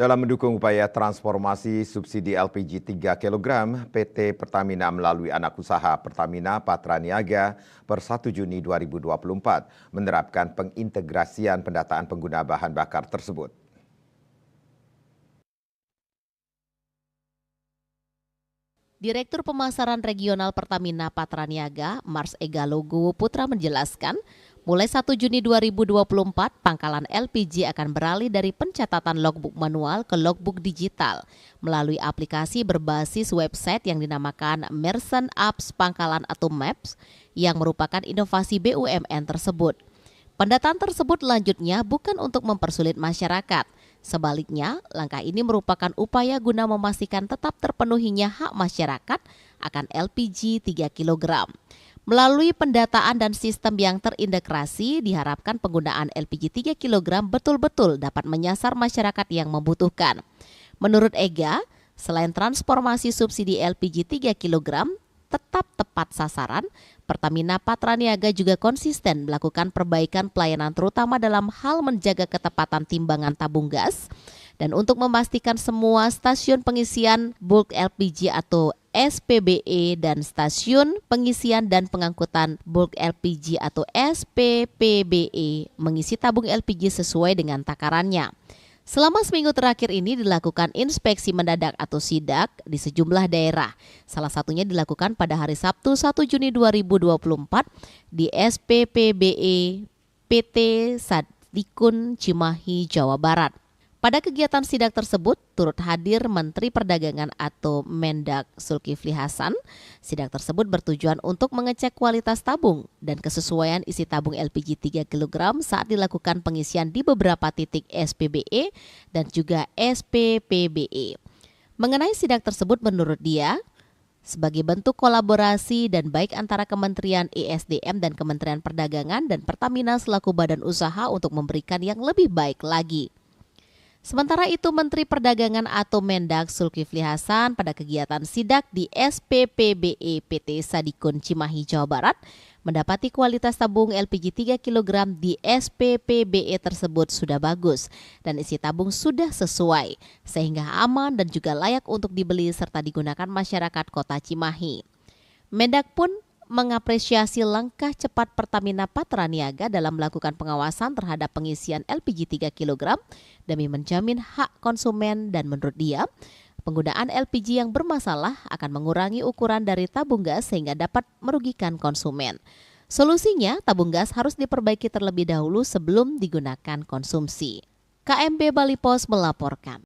Dalam mendukung upaya transformasi subsidi LPG 3 kg, PT Pertamina melalui anak usaha Pertamina Patraniaga per 1 Juni 2024 menerapkan pengintegrasian pendataan pengguna bahan bakar tersebut. Direktur Pemasaran Regional Pertamina Patraniaga, Mars Egalogo Putra menjelaskan, mulai 1 Juni 2024, pangkalan LPG akan beralih dari pencatatan logbook manual ke logbook digital melalui aplikasi berbasis website yang dinamakan Merchant Apps Pangkalan atau MAPS yang merupakan inovasi BUMN tersebut. Pendataan tersebut lanjutnya bukan untuk mempersulit masyarakat. Sebaliknya, langkah ini merupakan upaya guna memastikan tetap terpenuhinya hak masyarakat akan LPG 3 kg. Melalui pendataan dan sistem yang terintegrasi, diharapkan penggunaan LPG 3 kg betul-betul dapat menyasar masyarakat yang membutuhkan. Menurut Ega, selain transformasi subsidi LPG 3 kg, tetap tepat sasaran, Pertamina Patraniaga juga konsisten melakukan perbaikan pelayanan terutama dalam hal menjaga ketepatan timbangan tabung gas dan untuk memastikan semua stasiun pengisian bulk LPG atau SPBE dan stasiun pengisian dan pengangkutan bulk LPG atau SPPBE mengisi tabung LPG sesuai dengan takarannya. Selama seminggu terakhir ini dilakukan inspeksi mendadak atau sidak di sejumlah daerah. Salah satunya dilakukan pada hari Sabtu 1 Juni 2024 di SPPBE PT Sadikun Cimahi, Jawa Barat. Pada kegiatan sidak tersebut turut hadir Menteri Perdagangan atau Mendak Zulkifli Hasan. Sidak tersebut bertujuan untuk mengecek kualitas tabung dan kesesuaian isi tabung LPG 3 kg saat dilakukan pengisian di beberapa titik SPBE dan juga SPPBE. Mengenai sidak tersebut menurut dia, sebagai bentuk kolaborasi dan baik antara Kementerian ESDM dan Kementerian Perdagangan dan Pertamina selaku badan usaha untuk memberikan yang lebih baik lagi. Sementara itu, Menteri Perdagangan atau Mendak Zulkifli Hasan pada kegiatan sidak di SPPBE PT Sadikun Cimahi, Jawa Barat, mendapati kualitas tabung LPG 3 kg di SPPBE tersebut sudah bagus dan isi tabung sudah sesuai, sehingga aman dan juga layak untuk dibeli serta digunakan masyarakat kota Cimahi. Mendak pun mengapresiasi langkah cepat Pertamina Patraniaga dalam melakukan pengawasan terhadap pengisian LPG 3 kg demi menjamin hak konsumen dan menurut dia, penggunaan LPG yang bermasalah akan mengurangi ukuran dari tabung gas sehingga dapat merugikan konsumen. Solusinya, tabung gas harus diperbaiki terlebih dahulu sebelum digunakan konsumsi. KMB Bali Pos melaporkan.